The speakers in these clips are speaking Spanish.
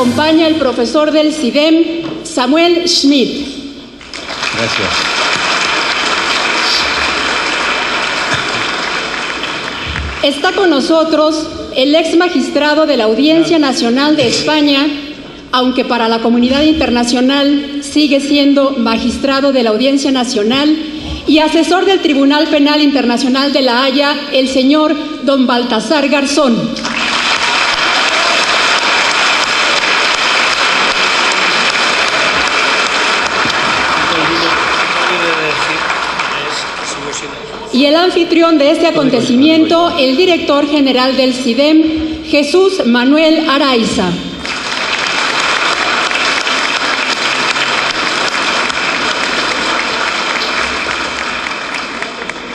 acompaña el profesor del CIDEM, Samuel Schmidt. Gracias. Está con nosotros el ex magistrado de la Audiencia Nacional de España, aunque para la comunidad internacional sigue siendo magistrado de la Audiencia Nacional y asesor del Tribunal Penal Internacional de La Haya, el señor don Baltasar Garzón. Y el anfitrión de este acontecimiento, el director general del CIDEM, Jesús Manuel Araiza.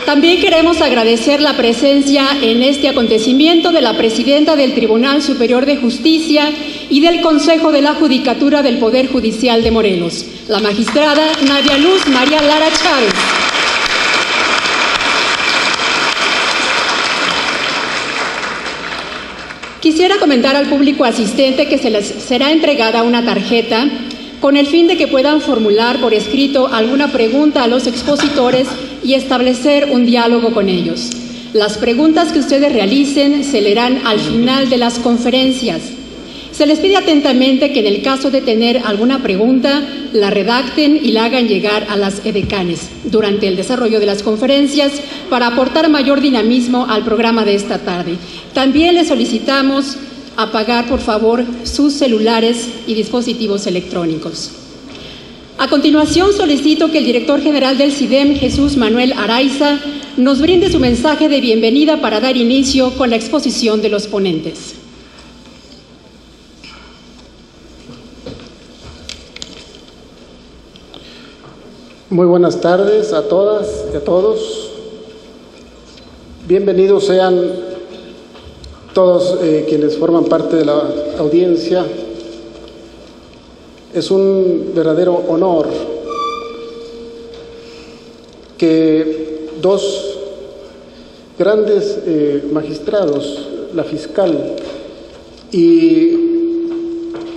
También queremos agradecer la presencia en este acontecimiento de la presidenta del Tribunal Superior de Justicia y del Consejo de la Judicatura del Poder Judicial de Morelos, la magistrada Nadia Luz María Lara Chávez. Quisiera comentar al público asistente que se les será entregada una tarjeta con el fin de que puedan formular por escrito alguna pregunta a los expositores y establecer un diálogo con ellos. Las preguntas que ustedes realicen se leerán al final de las conferencias. Se les pide atentamente que en el caso de tener alguna pregunta, la redacten y la hagan llegar a las edecanes durante el desarrollo de las conferencias para aportar mayor dinamismo al programa de esta tarde. También les solicitamos apagar, por favor, sus celulares y dispositivos electrónicos. A continuación, solicito que el director general del CIDEM, Jesús Manuel Araiza, nos brinde su mensaje de bienvenida para dar inicio con la exposición de los ponentes. Muy buenas tardes a todas y a todos. Bienvenidos sean todos quienes forman parte de la audiencia. Es un verdadero honor que dos grandes magistrados, la fiscal y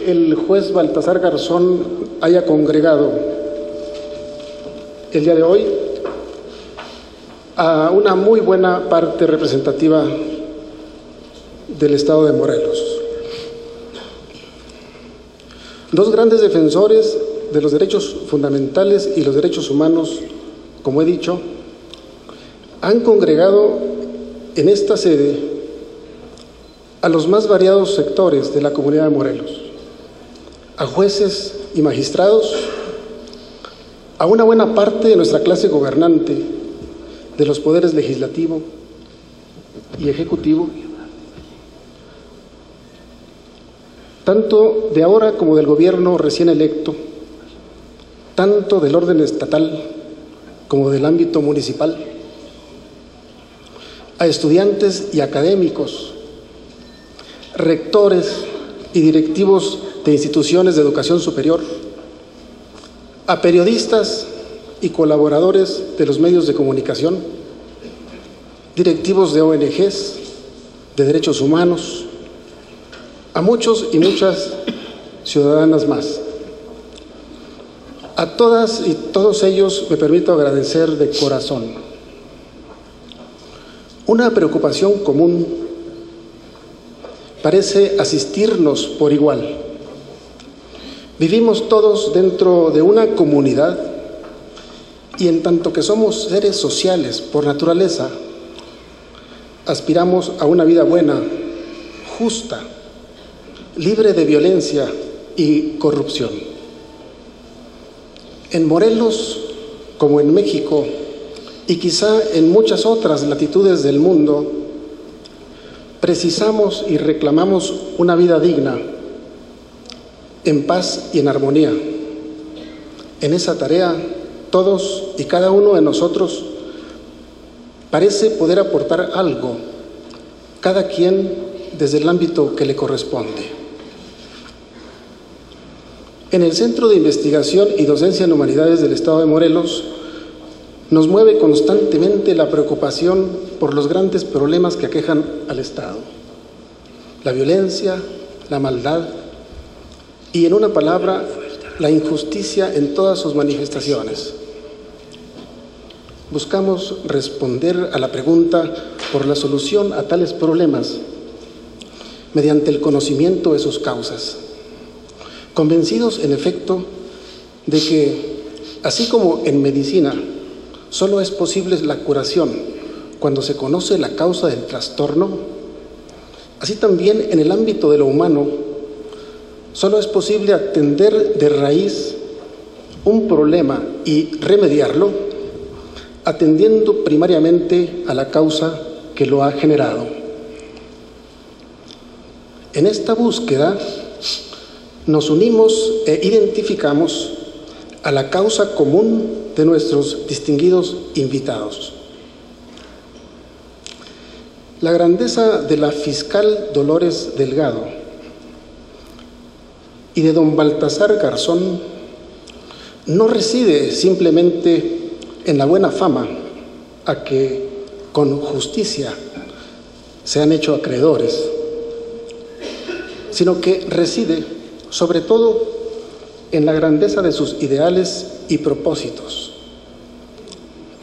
el juez Baltasar Garzón, haya congregado el día de hoy a una muy buena parte representativa del Estado de Morelos. Dos grandes defensores de los derechos fundamentales y los derechos humanos, como he dicho, han congregado en esta sede a los más variados sectores de la comunidad de Morelos, a jueces y magistrados, a una buena parte de nuestra clase gobernante, de los poderes legislativo y ejecutivo, tanto de ahora como del gobierno recién electo, tanto del orden estatal como del ámbito municipal, a estudiantes y académicos, rectores y directivos de instituciones de educación superior, a periodistas y colaboradores de los medios de comunicación, directivos de ONGs, de derechos humanos, a muchos y muchas ciudadanas más. A todas y todos ellos me permito agradecer de corazón. Una preocupación común parece asistirnos por igual. Vivimos todos dentro de una comunidad y en tanto que somos seres sociales por naturaleza, aspiramos a una vida buena, justa, libre de violencia y corrupción. En Morelos, como en México, y quizá en muchas otras latitudes del mundo, precisamos y reclamamos una vida digna, en paz y en armonía. En esa tarea, todos y cada uno de nosotros parece poder aportar algo, cada quien desde el ámbito que le corresponde. En el Centro de Investigación y Docencia en Humanidades del Estado de Morelos nos mueve constantemente la preocupación por los grandes problemas que aquejan al Estado: la violencia, la maldad, y, en una palabra, la injusticia en todas sus manifestaciones. Buscamos responder a la pregunta por la solución a tales problemas mediante el conocimiento de sus causas, convencidos, en efecto, de que, así como en medicina solo es posible la curación cuando se conoce la causa del trastorno, así también en el ámbito de lo humano solo es posible atender de raíz un problema y remediarlo, atendiendo primariamente a la causa que lo ha generado. En esta búsqueda nos unimos e identificamos a la causa común de nuestros distinguidos invitados. La grandeza de la fiscal Dolores Delgado y de don Baltasar Garzón no reside simplemente en la buena fama a que con justicia se han hecho acreedores, sino que reside sobre todo en la grandeza de sus ideales y propósitos,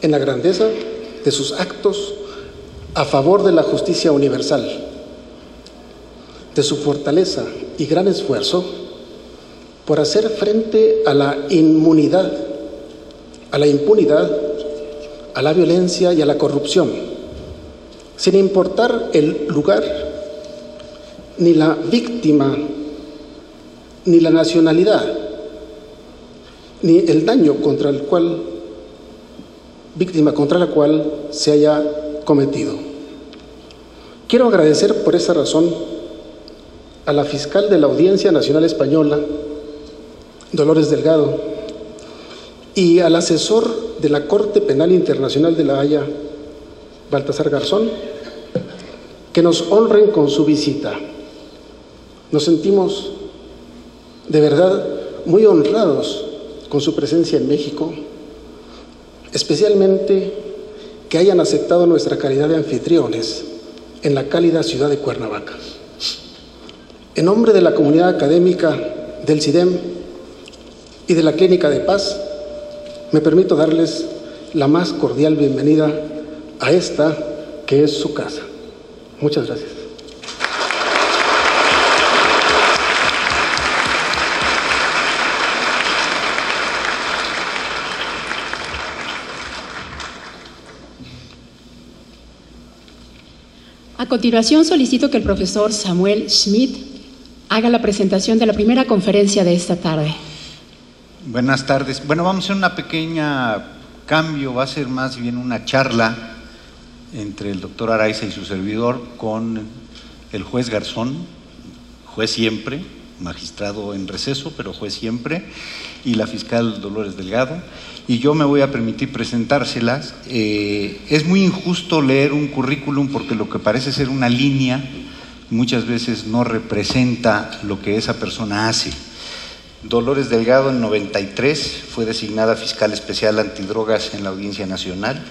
en la grandeza de sus actos a favor de la justicia universal, de su fortaleza y gran esfuerzo por hacer frente a la inmunidad, a la impunidad, a la violencia y a la corrupción, sin importar el lugar, ni la víctima, ni la nacionalidad, ni el daño contra la cual se haya cometido. Quiero agradecer por esa razón a la fiscal de la Audiencia Nacional Española, Dolores Delgado, y al asesor de la Corte Penal Internacional de La Haya, Baltasar Garzón, que nos honren con su visita. Nos sentimos de verdad muy honrados con su presencia en México, especialmente que hayan aceptado nuestra calidad de anfitriones en la cálida ciudad de Cuernavaca. En nombre de la comunidad académica del CIDEM y de la Clínica de Paz, me permito darles la más cordial bienvenida a esta que es su casa. Muchas gracias. A continuación, solicito que el profesor Samuel Schmidt haga la presentación de la primera conferencia de esta tarde. Buenas tardes. Bueno, vamos a hacer una pequeña cambio, va a ser más bien una charla entre el doctor Araiza y su servidor con el juez Garzón, juez siempre, magistrado en receso, pero juez siempre, y la fiscal Dolores Delgado, y yo me voy a permitir presentárselas. Es muy injusto leer un currículum porque lo que parece ser una línea muchas veces no representa lo que esa persona hace. Dolores Delgado en 93 fue designada fiscal especial antidrogas en la Audiencia Nacional.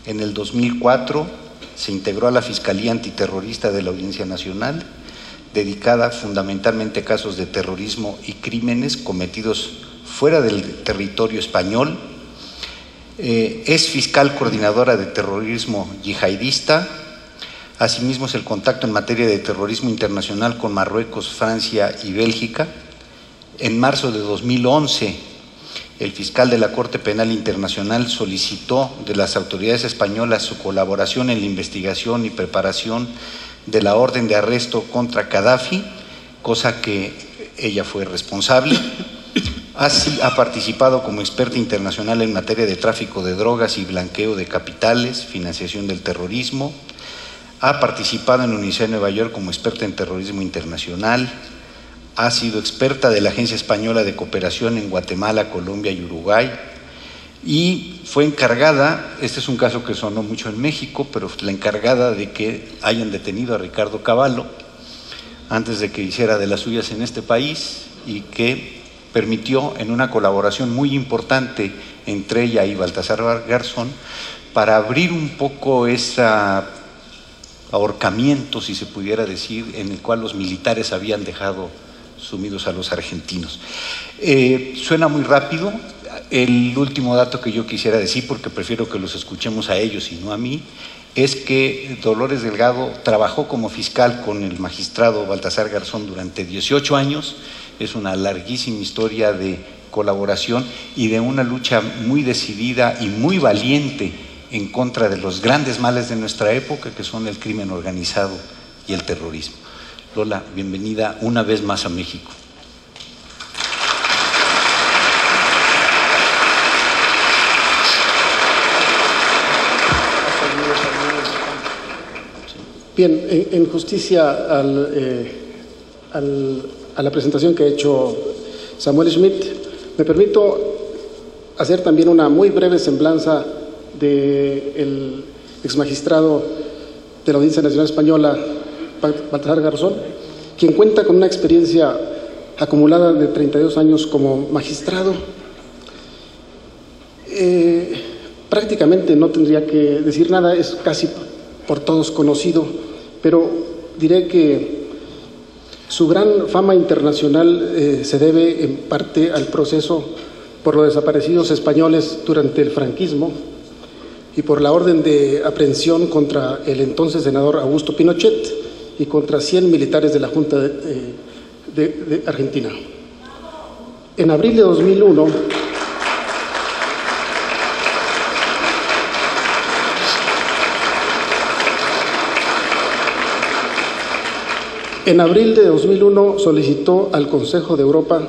En el 2004 se integró a la Fiscalía Antiterrorista de la Audiencia Nacional, dedicada fundamentalmente a casos de terrorismo y crímenes cometidos fuera del territorio español. Es fiscal coordinadora de terrorismo yihadista. Asimismo, es el contacto en materia de terrorismo internacional con Marruecos, Francia y Bélgica. En marzo de 2011, el fiscal de la Corte Penal Internacional solicitó de las autoridades españolas su colaboración en la investigación y preparación de la orden de arresto contra Gaddafi, cosa que ella fue responsable. Ha participado como experta internacional en materia de tráfico de drogas y blanqueo de capitales, financiación del terrorismo. Ha participado en la Universidad de Nueva York como experta en terrorismo internacional. Ha sido experta de la Agencia Española de Cooperación en Guatemala, Colombia y Uruguay. Y fue encargada, este es un caso que sonó mucho en México, pero la encargada de que hayan detenido a Ricardo Cavallo antes de que hiciera de las suyas en este país, y que permitió, en una colaboración muy importante entre ella y Baltasar Garzón, para abrir un poco ese ahorcamiento, si se pudiera decir, en el cual los militares habían dejado sumidos a los argentinos. Suena muy rápido. El último dato que yo quisiera decir, porque prefiero que los escuchemos a ellos y no a mí, es que Dolores Delgado trabajó como fiscal con el magistrado Baltasar Garzón durante 18 años. Es una larguísima historia de colaboración y de una lucha muy decidida y muy valiente en contra de los grandes males de nuestra época, que son el crimen organizado y el terrorismo. Lola, bienvenida una vez más a México. Bien, en justicia a la presentación que ha hecho Samuel Schmidt, me permito hacer también una muy breve semblanza del exmagistrado de la Audiencia Nacional Española, Baltasar Garzón, quien cuenta con una experiencia acumulada de 32 años como magistrado. Prácticamente no tendría que decir nada, es casi por todos conocido, pero diré que su gran fama internacional se debe en parte al proceso por los desaparecidos españoles durante el franquismo y por la orden de aprehensión contra el entonces senador Augusto Pinochet y contra 100 militares de la Junta de Argentina. En abril de 2001, solicitó al Consejo de Europa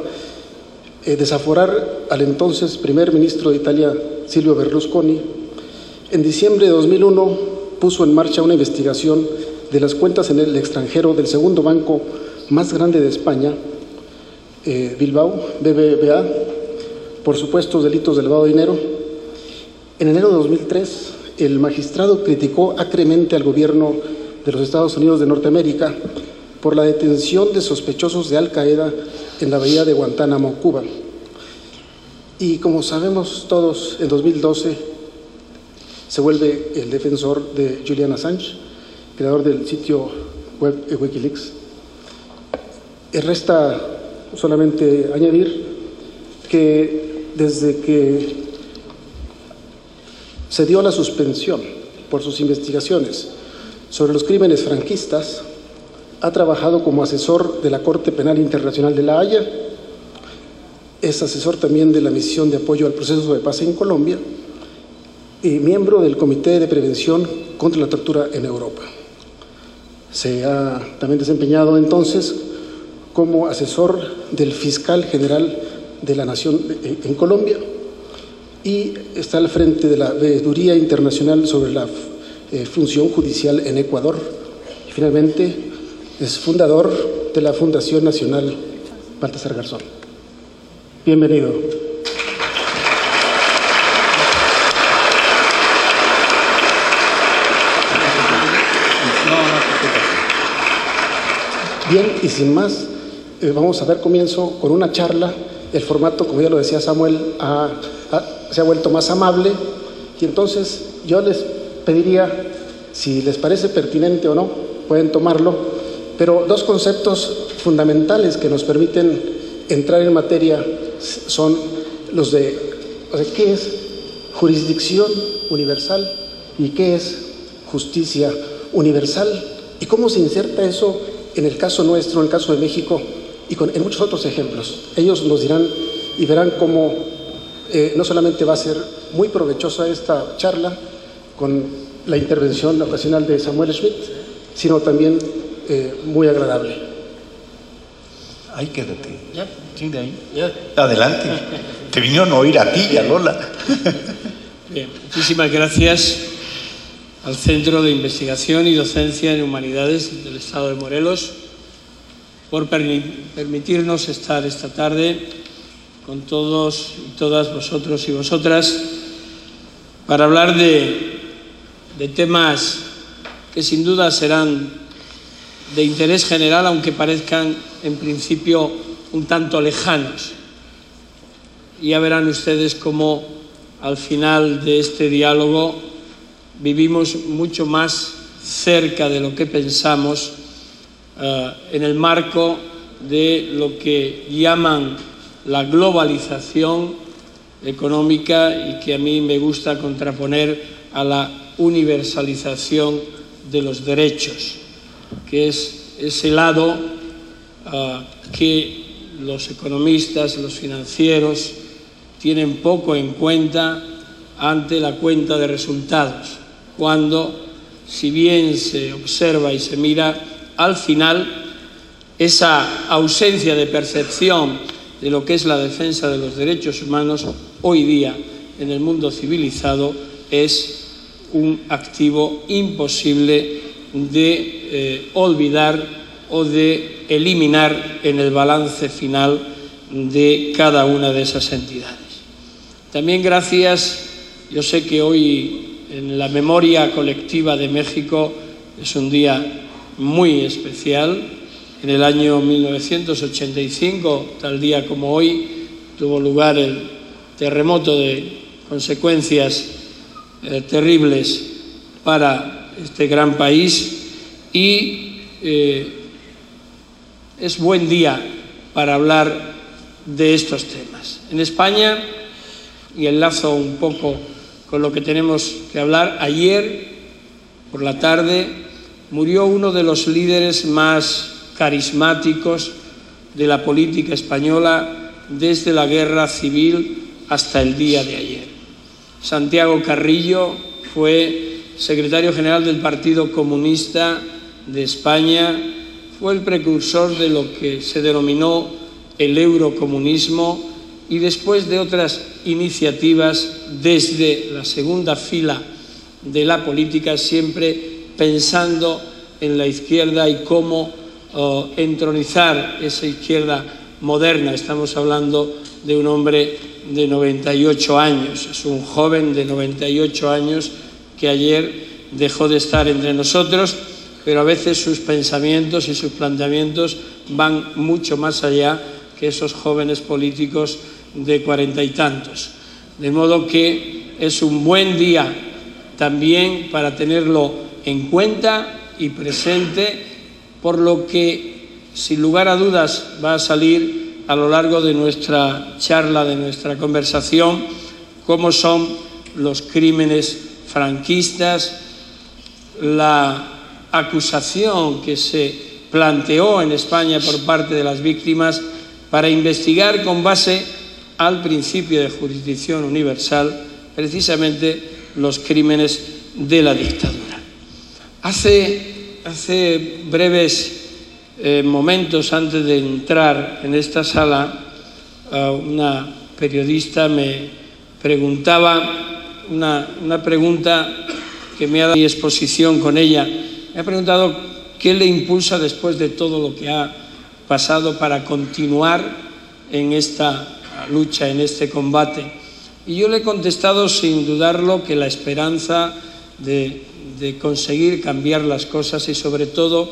desaforar al entonces primer ministro de Italia, Silvio Berlusconi. En diciembre de 2001 puso en marcha una investigación de las cuentas en el extranjero del segundo banco más grande de España, Bilbao, BBVA, por supuestos delitos de lavado de dinero. En enero de 2003, el magistrado criticó acremente al gobierno de los Estados Unidos de Norteamérica por la detención de sospechosos de Al-Qaeda en la bahía de Guantánamo, Cuba. Y como sabemos todos, en 2012 se vuelve el defensor de Julian Assange, creador del sitio web Wikileaks. Resta solamente añadir que desde que se dio la suspensión por sus investigaciones sobre los crímenes franquistas, ha trabajado como asesor de la Corte Penal Internacional de La Haya, es asesor también de la Misión de Apoyo al Proceso de Paz en Colombia y miembro del Comité de Prevención contra la Tortura en Europa. Se ha también desempeñado entonces como asesor del fiscal general de la Nación en Colombia y está al frente de la Veeduría Internacional sobre la Función Judicial en Ecuador. Y finalmente es fundador de la Fundación Nacional Baltasar Garzón. Bienvenido. Bien, y sin más, vamos a dar comienzo con una charla. El formato, como ya lo decía Samuel, se ha vuelto más amable y entonces yo les pediría, si les parece pertinente o no, pueden tomarlo, pero dos conceptos fundamentales que nos permiten entrar en materia son los de, ¿qué es jurisdicción universal y qué es justicia universal? ¿Y cómo se inserta eso en el caso nuestro, en el caso de México y en muchos otros ejemplos? Ellos nos dirán y verán cómo no solamente va a ser muy provechosa esta charla con la intervención ocasional de Samuel Schmidt, sino también muy agradable. Ahí quédate. ¿Ya? Sí, de ahí. ¿Ya? Adelante. Te vinieron a oír a ti y a Lola. Bien, muchísimas gracias al Centro de Investigación y Docencia en Humanidades del Estado de Morelos por permitirnos estar esta tarde con todos y todas vosotros y vosotras para hablar de temas que sin duda serán de interés general, aunque parezcan en principio un tanto lejanos. Y ya verán ustedes cómo al final de este diálogo vivimos mucho más cerca de lo que pensamos en el marco de lo que llaman la globalización económica y que a mí me gusta contraponer a la universalización de los derechos, que es ese lado que los economistas, los financieros, tienen poco en cuenta ante la cuenta de resultados, cuando, si bien se observa y se mira, al final esa ausencia de percepción de lo que es la defensa de los derechos humanos hoy día en el mundo civilizado es un activo imposible de olvidar o de eliminar en el balance final de cada una de esas entidades. También gracias, yo sé que hoy en la memoria colectiva de México es un día muy especial. En el año 1985, tal día como hoy, tuvo lugar el terremoto de consecuencias terribles para este gran país y es buen día para hablar de estos temas. En España, y enlazo un poco con lo que tenemos que hablar, ayer por la tarde murió uno de los líderes más carismáticos de la política española desde la guerra civil hasta el día de ayer. Santiago Carrillo fue secretario general del Partido Comunista de España, fue el precursor de lo que se denominó el eurocomunismo y después de otras iniciativas desde la segunda fila de la política, siempre pensando en la izquierda y cómo entronizar esa izquierda moderna. Estamos hablando de un hombre de 98 años, es un joven de 98 años que ayer dejó de estar entre nosotros, pero a veces sus pensamientos y sus planteamientos van mucho más allá que esos jóvenes políticos de 40 y tantos. De modo que es un buen día también para tenerlo en cuenta y presente, por lo que, sin lugar a dudas, va a salir a lo largo de nuestra charla, de nuestra conversación, cómo son los crímenes franquistas, la acusación que se planteó en España por parte de las víctimas para investigar con base al principio de jurisdicción universal precisamente los crímenes de la dictadura. Hace breves momentos antes de entrar en esta sala, una periodista me preguntaba una pregunta que me ha dado mi exposición con ella. Me ha preguntado qué le impulsa después de todo lo que ha pasado para continuar en esta lucha, en este combate. Y yo le he contestado sin dudarlo que la esperanza de conseguir cambiar las cosas y sobre todo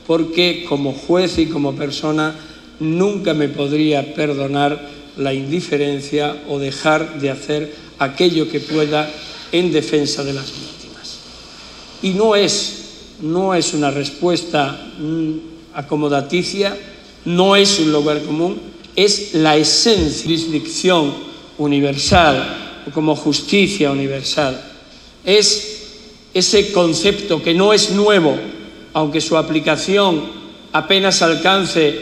porque como juez y como persona nunca me podría perdonar la indiferencia o dejar de hacer aquello que pueda en defensa de las víctimas. Y no es una respuesta acomodaticia, no es un lugar común, es la esencia, jurisdicción universal o como justicia universal. Es ese concepto que no es nuevo, aunque su aplicación apenas alcance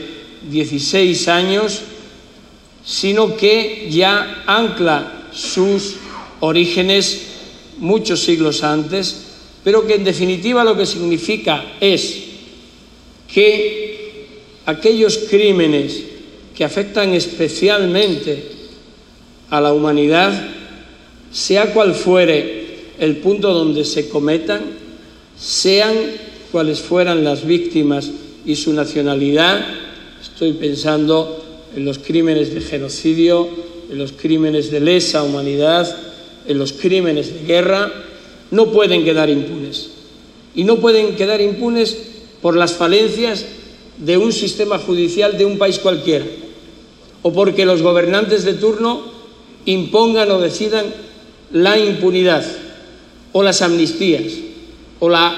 16 años, sino que ya ancla sus orígenes muchos siglos antes, pero que en definitiva lo que significa es que aquellos crímenes que afectan especialmente a la humanidad, sea cual fuere el punto donde se cometan, sean cuales fueran las víctimas y su nacionalidad, estoy pensando en los crímenes de genocidio, en los crímenes de lesa humanidad, en los crímenes de guerra, no pueden quedar impunes. Y no pueden quedar impunes por las falencias de un sistema judicial de un país cualquiera, o porque los gobernantes de turno impongan o decidan la impunidad, o las amnistías, o la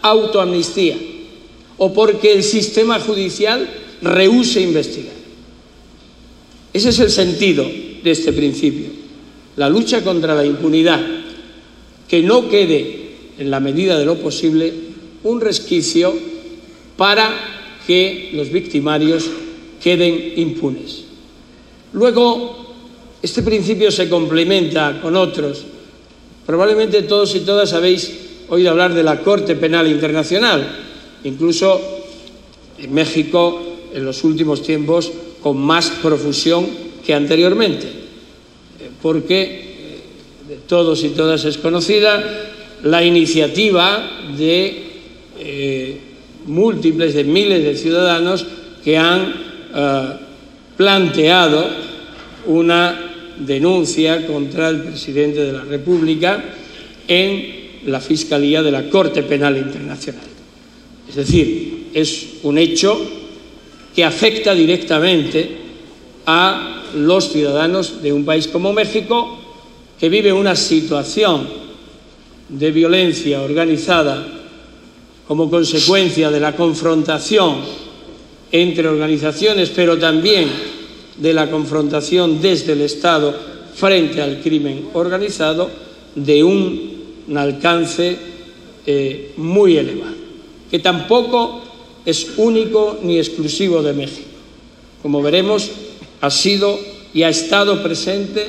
autoamnistía, o porque el sistema judicial rehúse investigar. Ese es el sentido de este principio, la lucha contra la impunidad, que no quede, en la medida de lo posible, un resquicio para que los victimarios queden impunes. Luego, este principio se complementa con otros. Probablemente todos y todas habéis oído hablar de la Corte Penal Internacional, incluso en México en los últimos tiempos con más profusión que anteriormente, porque de todos y todas es conocida la iniciativa de múltiples, de miles de ciudadanos que han planteado una denuncia contra el presidente de la República en la Fiscalía de la Corte Penal Internacional. Es decir, es un hecho que afecta directamente a los ciudadanos de un país como México, que vive una situación de violencia organizada como consecuencia de la confrontación entre organizaciones, pero también de la confrontación desde el Estado frente al crimen organizado, de un alcance muy elevado, que tampoco es único ni exclusivo de México. Como veremos, ha sido y ha estado presente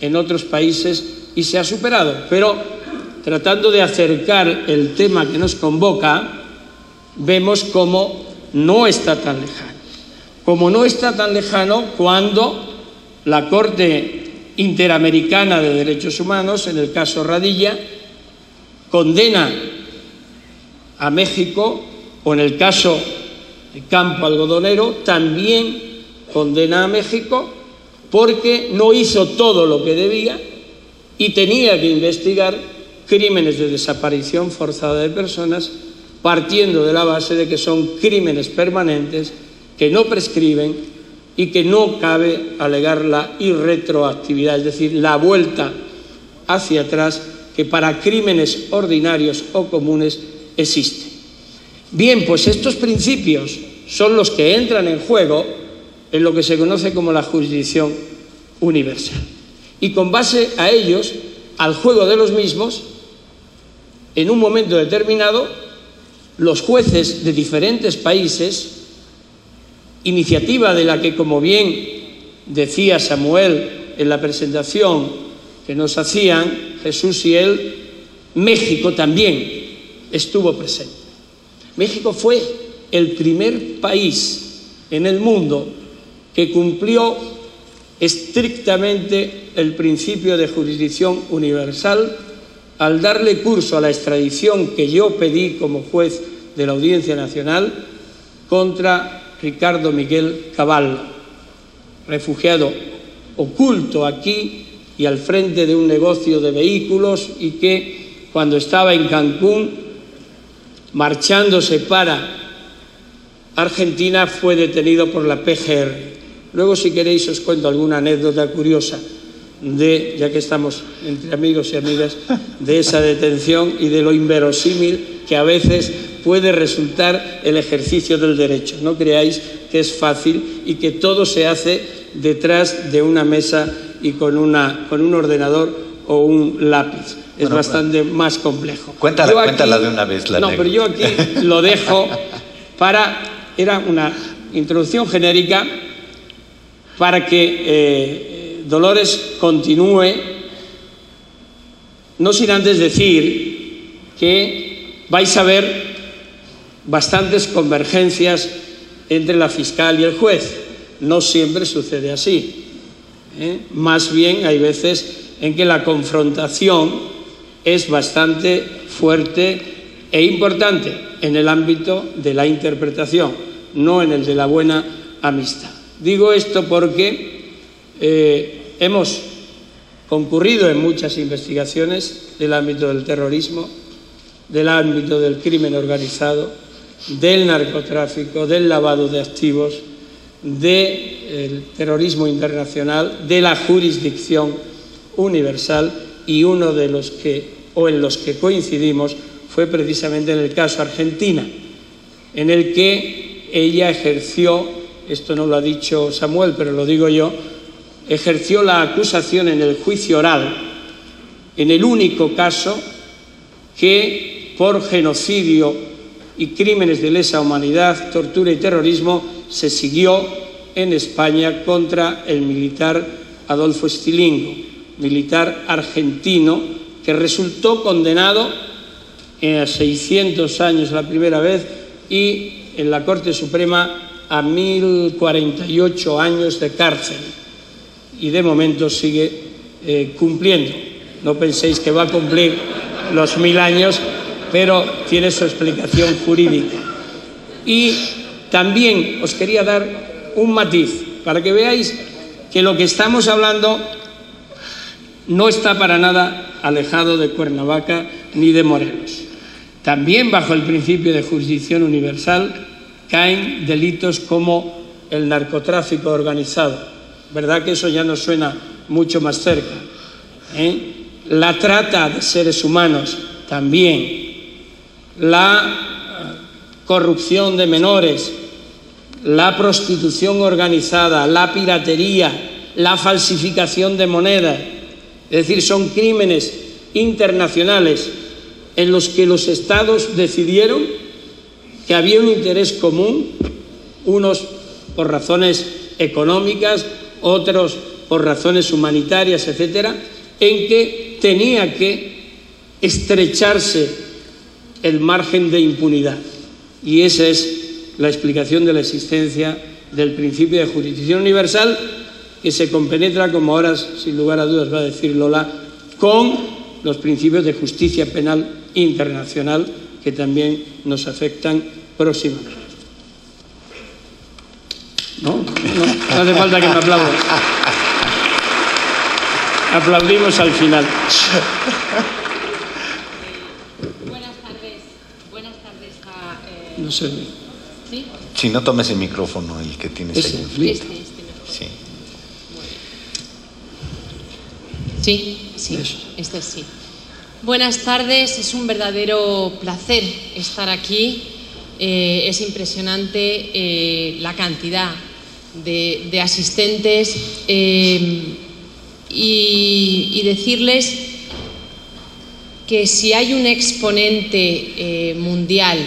en otros países y se ha superado, pero tratando de acercar el tema que nos convoca, vemos cómo no está tan lejano. Como no está tan lejano cuando la Corte Interamericana de Derechos Humanos, en el caso Radilla, condena a México, o en el caso de Campo Algodonero, también condena a México porque no hizo todo lo que debía y tenía que investigar crímenes de desaparición forzada de personas, partiendo de la base de que son crímenes permanentes que no prescriben y que no cabe alegar la irretroactividad, es decir, la vuelta hacia atrás, que para crímenes ordinarios o comunes existe. Bien, pues estos principios son los que entran en juego en lo que se conoce como la jurisdicción universal. Y con base a ellos, al juego de los mismos, en un momento determinado, los jueces de diferentes países, iniciativa de la que, como bien decía Samuel en la presentación que nos hacían Jesús y él, México también estuvo presente. México fue el primer país en el mundo que cumplió estrictamente el principio de jurisdicción universal al darle curso a la extradición que yo pedí como juez de la Audiencia Nacional contra Ricardo Miguel Cavallo, refugiado oculto aquí y al frente de un negocio de vehículos, y que cuando estaba en Cancún marchándose para Argentina fue detenido por la PGR. Luego, si queréis, os cuento alguna anécdota curiosa ya que estamos entre amigos y amigas, de esa detención y de lo inverosímil que a veces puede resultar el ejercicio del derecho. No creáis que es fácil y que todo se hace detrás de una mesa y con un ordenador o un lápiz. Es bastante más complejo. Cuéntala de una vez. Pero yo aquí lo dejo para... Era una introducción genérica para que Dolores continúe, no sin antes decir que vais a ver bastantes convergencias entre la fiscal y el juez. No siempre sucede así. Más bien hay veces en que la confrontación es bastante fuerte e importante en el ámbito de la interpretación, no en el de la buena amistad. Digo esto porque hemos concurrido en muchas investigaciones del ámbito del terrorismo, del ámbito del crimen organizado, del narcotráfico, del lavado de activos, del terrorismo internacional, de la jurisdicción universal, y uno de los en los que coincidimos fue precisamente en el caso Argentina, en el que ella ejerció esto no lo ha dicho Samuel, pero lo digo yo, ejerció la acusación en el juicio oral, en el único caso que por genocidio y crímenes de lesa humanidad, tortura y terrorismo se siguió en España contra el militar Adolfo Stilingo, militar argentino que resultó condenado a 600 años la primera vez y en la Corte Suprema a 1048 años de cárcel. Y de momento sigue cumpliendo. No penséis que va a cumplir los 1000 años, pero tiene su explicación jurídica. Y también os quería dar un matiz para que veáis que lo que estamos hablando no está para nada alejado de Cuernavaca ni de Morelos. También bajo el principio de jurisdicción universal caen delitos como el narcotráfico organizado. ¿Verdad que eso ya nos suena mucho más cerca? La trata de seres humanos también. La corrupción de menores, la prostitución organizada, la piratería, la falsificación de moneda. Es decir, son crímenes internacionales en los que los estados decidieron que había un interés común, unos por razones económicas, otros por razones humanitarias, etcétera, en que tenía que estrecharse el margen de impunidad. Y esa es la explicación de la existencia del principio de jurisdicción universal, que se compenetra, como ahora sin lugar a dudas va a decir Lola, con los principios de justicia penal internacional que también nos afectan próximamente. No hace falta que me aplaudan. Aplaudimos al final. Buenas tardes a... No sé. ¿Sí? Si no, tomes el micrófono, el que tienes ahí. Este mejor. Sí. Sí, este sí. Buenas tardes, es un verdadero placer estar aquí. Es impresionante la cantidad de asistentes y decirles que si hay un exponente mundial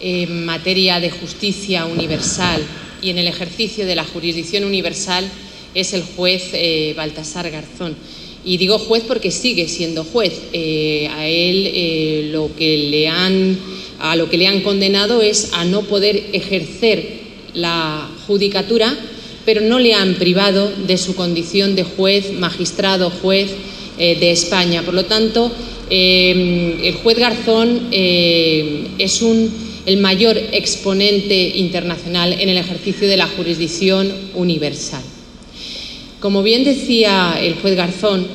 en materia de justicia universal y en el ejercicio de la jurisdicción universal, es el juez Baltasar Garzón. Y digo juez porque sigue siendo juez. A él lo que le han condenado es a no poder ejercer la judicatura, pero no le han privado de su condición de juez, magistrado, juez de España. Por lo tanto, el juez Garzón es el mayor exponente internacional en el ejercicio de la jurisdicción universal. Como bien decía el juez Garzón,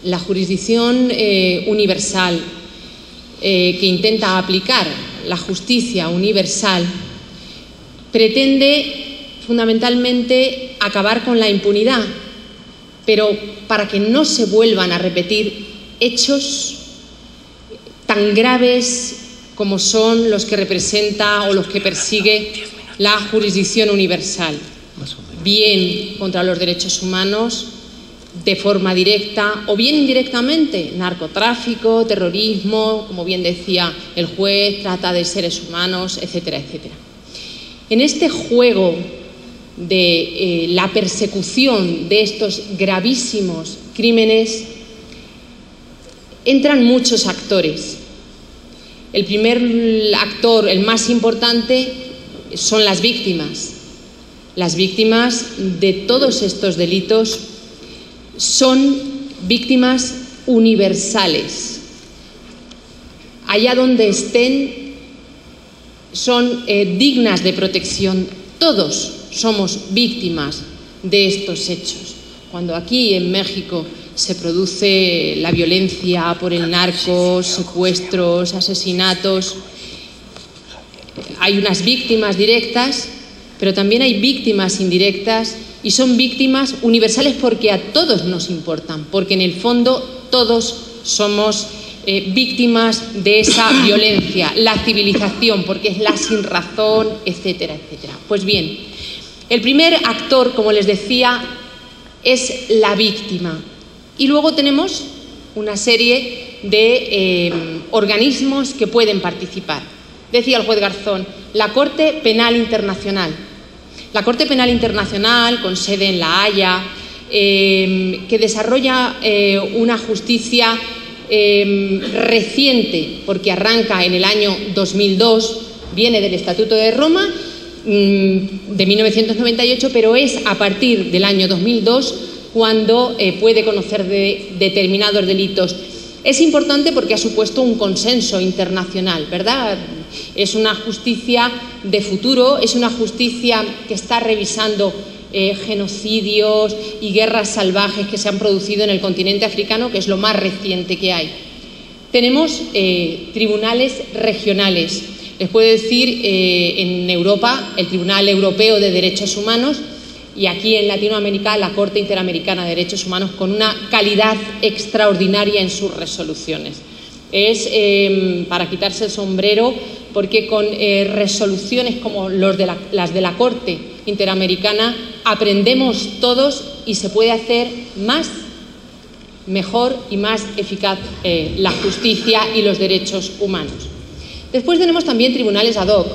la jurisdicción universal que intenta aplicar la justicia universal pretende fundamentalmente acabar con la impunidad, pero para que no se vuelvan a repetir hechos tan graves como son los que representa o los que persigue la jurisdicción universal, bien contra los derechos humanos de forma directa o bien indirectamente, narcotráfico, terrorismo, como bien decía el juez, trata de seres humanos, etcétera, etcétera. En este juego de la persecución de estos gravísimos crímenes entran muchos actores. El primer actor, el más importante, son las víctimas. Las víctimas de todos estos delitos son víctimas universales. Allá donde estén, son dignas de protección. Todos somos víctimas de estos hechos. Cuando aquí en México se produce la violencia por el narco, secuestros, asesinatos, hay unas víctimas directas, pero también hay víctimas indirectas y son víctimas universales porque a todos nos importan, porque en el fondo todos somos víctimas de esa violencia, la civilización, porque es la sinrazón, etcétera, etcétera. Pues bien, el primer actor, como les decía, es la víctima. Y luego tenemos una serie de organismos que pueden participar. Decía el juez Garzón, la Corte Penal Internacional. La Corte Penal Internacional, con sede en La Haya, que desarrolla una justicia reciente, porque arranca en el año 2002, viene del Estatuto de Roma, de 1998, pero es a partir del año 2002 cuando puede conocer de determinados delitos. Es importante porque ha supuesto un consenso internacional, ¿verdad? Es una justicia de futuro, es una justicia que está revisando genocidios y guerras salvajes que se han producido en el continente africano, que es lo más reciente que hay. Tenemos tribunales regionales. Les puedo decir, en Europa, el Tribunal Europeo de Derechos Humanos, y aquí en Latinoamérica, la Corte Interamericana de Derechos Humanos, con una calidad extraordinaria en sus resoluciones. Es para quitarse el sombrero, porque con resoluciones como las de la Corte Interamericana aprendemos todos y se puede hacer más, mejor y más eficaz la justicia y los derechos humanos. Después tenemos también tribunales ad hoc,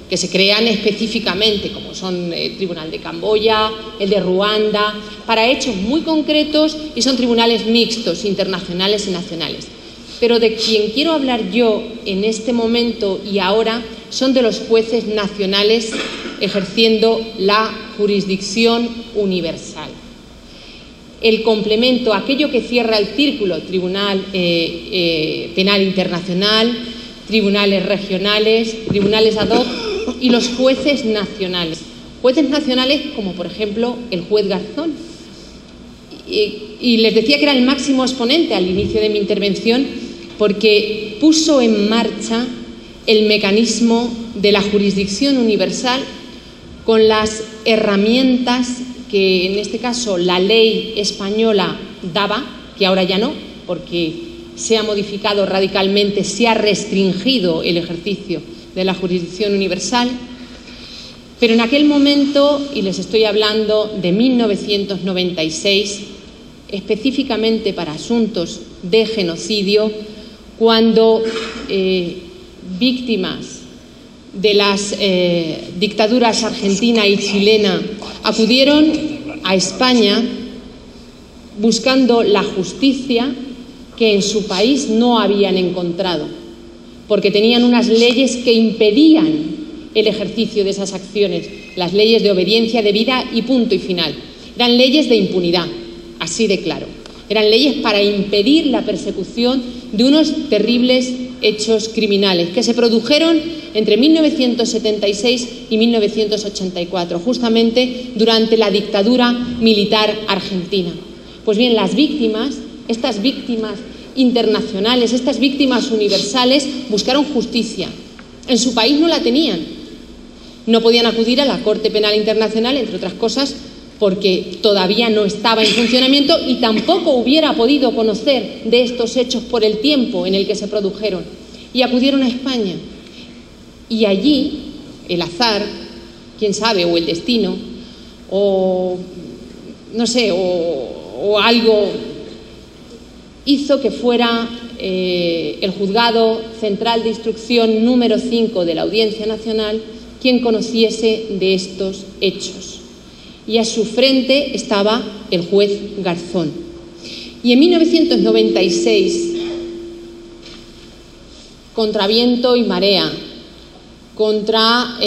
que se crean específicamente, como son el Tribunal de Camboya, el de Ruanda, para hechos muy concretos, y son tribunales mixtos, internacionales y nacionales. Pero de quien quiero hablar yo en este momento y ahora son de los jueces nacionales ejerciendo la jurisdicción universal. El complemento, aquello que cierra el círculo, Tribunal Penal Internacional, tribunales regionales, tribunales ad hoc y los jueces nacionales. Jueces nacionales como, por ejemplo, el juez Garzón. Y les decía que era el máximo exponente al inicio de mi intervención porque puso en marcha el mecanismo de la jurisdicción universal con las herramientas que en este caso la ley española daba, que ahora ya no, porque se ha modificado radicalmente, se ha restringido el ejercicio de la jurisdicción universal, pero en aquel momento, y les estoy hablando de 1996, específicamente para asuntos de genocidio, cuando víctimas de las dictaduras argentina y chilena acudieron a España buscando la justicia que en su país no habían encontrado, porque tenían unas leyes que impedían el ejercicio de esas acciones, las leyes de obediencia debida y punto y final. Eran leyes de impunidad, así de claro. Eran leyes para impedir la persecución de unos terribles hechos criminales que se produjeron entre 1976 y 1984, justamente durante la dictadura militar argentina. Pues bien, las víctimas, estas víctimas internacionales, estas víctimas universales, buscaron justicia. En su país no la tenían. No podían acudir a la Corte Penal Internacional, entre otras cosas, porque todavía no estaba en funcionamiento y tampoco hubiera podido conocer de estos hechos por el tiempo en el que se produjeron. Y acudieron a España. Y allí, el azar, quién sabe, o el destino, o no sé, o algo hizo que fuera el Juzgado Central de Instrucción número 5 de la Audiencia Nacional quien conociese de estos hechos. Y a su frente estaba el juez Garzón. Y en 1996, contra viento y marea, contra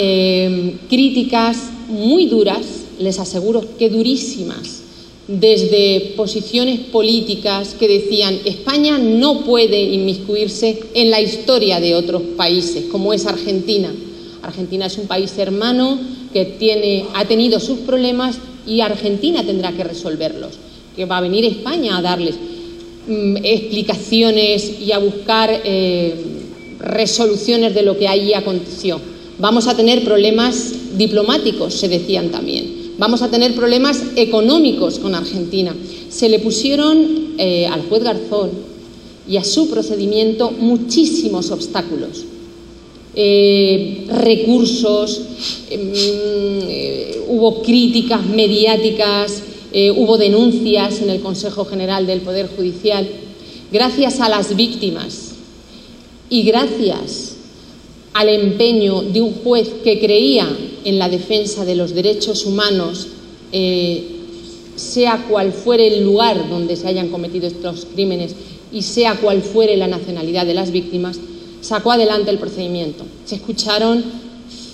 críticas muy duras, les aseguro que durísimas, desde posiciones políticas que decían España no puede inmiscuirse en la historia de otros países, como es Argentina. Argentina es un país hermano que ha tenido sus problemas y Argentina tendrá que resolverlos, que va a venir España a darles explicaciones y a buscar resoluciones de lo que allí aconteció. Vamos a tener problemas diplomáticos, se decían también. Vamos a tener problemas económicos con Argentina. Se le pusieron al juez Garzón y a su procedimiento muchísimos obstáculos. Recursos, hubo críticas mediáticas, hubo denuncias en el Consejo General del Poder Judicial. Gracias a las víctimas y gracias al empeño de un juez que creía en la defensa de los derechos humanos, sea cual fuere el lugar donde se hayan cometido estos crímenes y sea cual fuere la nacionalidad de las víctimas, sacó adelante el procedimiento. Se escucharon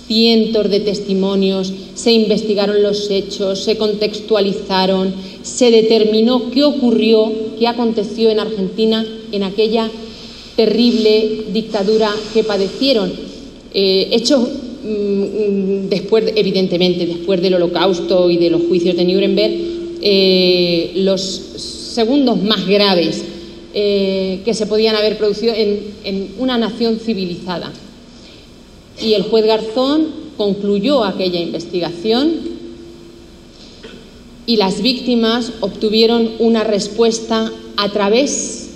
cientos de testimonios, se investigaron los hechos, se contextualizaron, se determinó qué ocurrió, qué aconteció en Argentina en aquella terrible dictadura que padecieron. Hechos después, evidentemente, después del Holocausto y de los juicios de Nuremberg, los segundos más graves que se podían haber producido en una nación civilizada. Y el juez Garzón concluyó aquella investigación y las víctimas obtuvieron una respuesta a través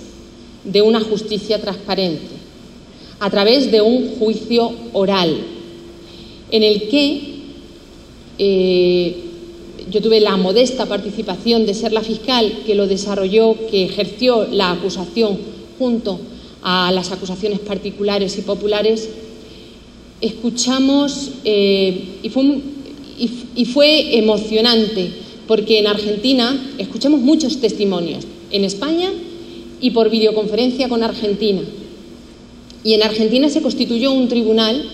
de una justicia transparente, a través de un juicio oral, en el que yo tuve la modesta participación de ser la fiscal que lo desarrolló, que ejerció la acusación junto a las acusaciones particulares y populares. Escuchamos y fue emocionante, porque en Argentina escuchamos muchos testimonios, en España y por videoconferencia con Argentina. Y en Argentina se constituyó un tribunal,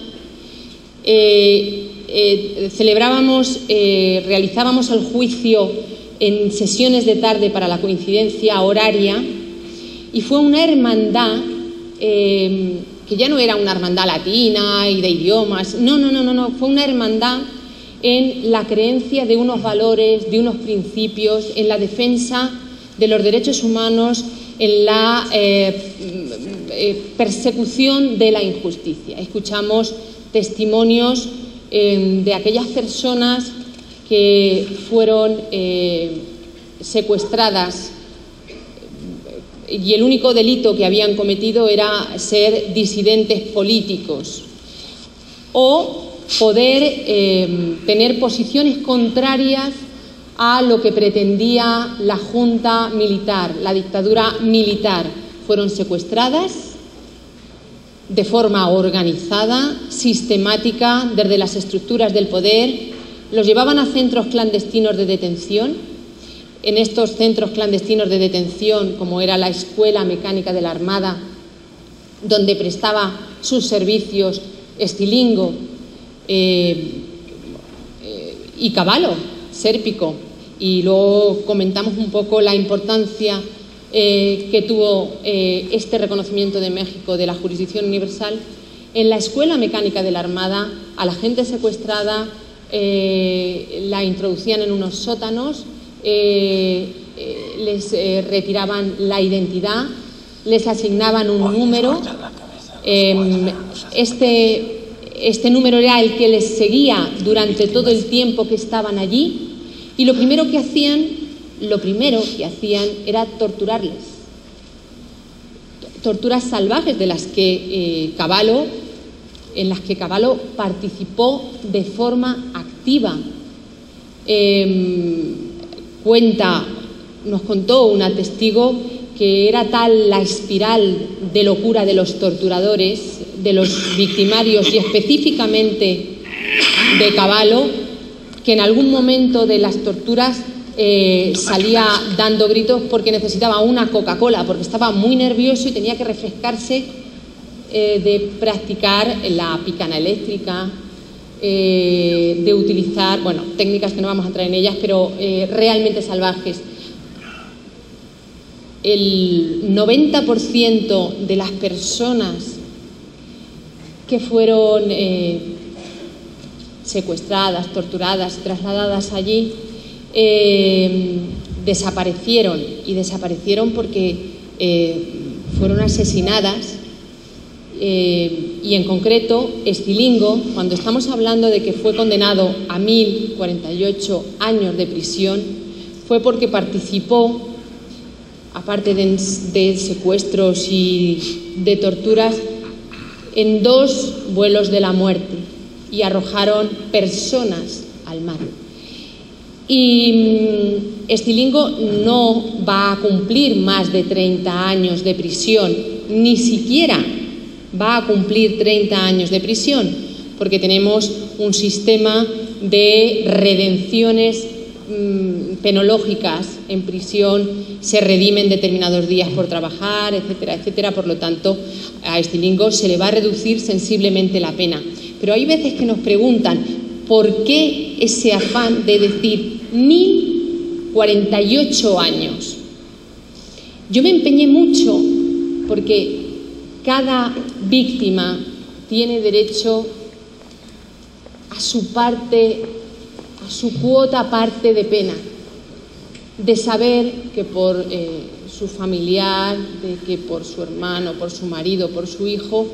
realizábamos el juicio en sesiones de tarde para la coincidencia horaria, y fue una hermandad que ya no era una hermandad latina y de idiomas, no, fue una hermandad en la creencia de unos valores, de unos principios, en la defensa de los derechos humanos, en la persecución de la injusticia. Escuchamos testimonios de aquellas personas que fueron secuestradas y el único delito que habían cometido era ser disidentes políticos o poder tener posiciones contrarias a lo que pretendía la junta militar, la dictadura militar. Fueron secuestradas de forma organizada, sistemática, desde las estructuras del poder. Los llevaban a centros clandestinos de detención. En estos centros clandestinos de detención, como era la Escuela Mecánica de la Armada, donde prestaba sus servicios Estilingo y Cavallo, Sérpico, y luego comentamos un poco la importancia que tuvo este reconocimiento de México de la jurisdicción universal. En la Escuela Mecánica de la Armada, a la gente secuestrada la introducían en unos sótanos, les retiraban la identidad, les asignaban un número. Este número era el que les seguía durante todo el tiempo que estaban allí, y lo primero que hacían era torturarles. Torturas salvajes en las que Cavallo participó de forma activa. Nos contó una testigo que era tal la espiral de locura de los torturadores, de los victimarios y específicamente de Cavallo, que en algún momento de las torturas salía dando gritos porque necesitaba una Coca-Cola, porque estaba muy nervioso y tenía que refrescarse de practicar la picana eléctrica, de utilizar, técnicas que no vamos a entrar en ellas, pero realmente salvajes. El 90% de las personas que fueron secuestradas, torturadas, trasladadas allí, desaparecieron porque fueron asesinadas. Y en concreto, Estilingo, cuando estamos hablando de que fue condenado a 1048 años de prisión, fue porque participó aparte de secuestros y de torturas, en 2 vuelos de la muerte y arrojaron personas al mar. Y Estilingo no va a cumplir más de 30 años de prisión, ni siquiera va a cumplir 30 años de prisión, porque tenemos un sistema de redenciones penológicas. En prisión se redimen determinados días por trabajar, etcétera, etcétera. Por lo tanto, a Estilingo se le va a reducir sensiblemente la pena. Pero hay veces que nos preguntan por qué ese afán de decir 1048 años. Yo me empeñé mucho porque cada víctima tiene derecho a su parte, a su cuota parte de pena, de saber que por su familiar, de que por su hermano, por su marido, por su hijo,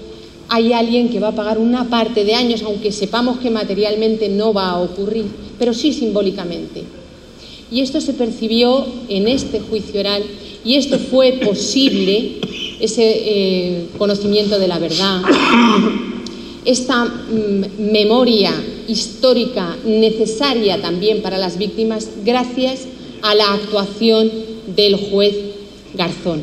hay alguien que va a pagar una parte de años, aunque sepamos que materialmente no va a ocurrir, pero sí simbólicamente. Y esto se percibió en este juicio oral, y esto fue posible, ese conocimiento de la verdad, esta memoria histórica necesaria también para las víctimas, gracias a la actuación del juez Garzón.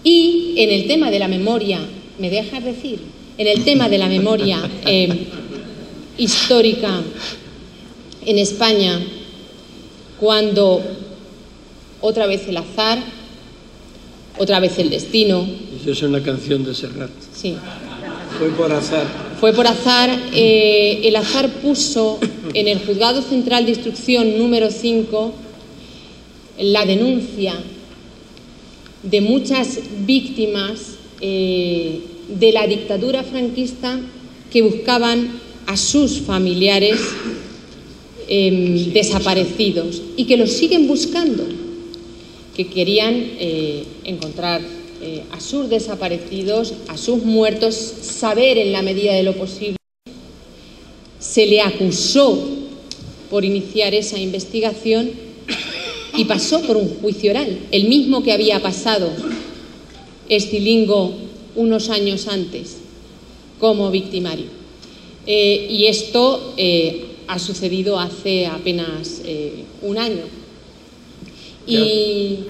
Y en el tema de la memoria, ¿me dejas decir? En el tema de la memoria histórica en España, cuando otra vez el azar, otra vez el destino. Eso es una canción de Serrat. Sí. Fue por azar. Fue por azar. El azar puso en el Juzgado Central de Instrucción número 5 la denuncia de muchas víctimas de la dictadura franquista que buscaban a sus familiares desaparecidos y que los siguen buscando, que querían encontrar a sus desaparecidos, a sus muertos, saber en la medida de lo posible. Se le acusó por iniciar esa investigación y pasó por un juicio oral, el mismo que había pasado Estilingo unos años antes como victimario. Y esto ha sucedido hace apenas un año. Y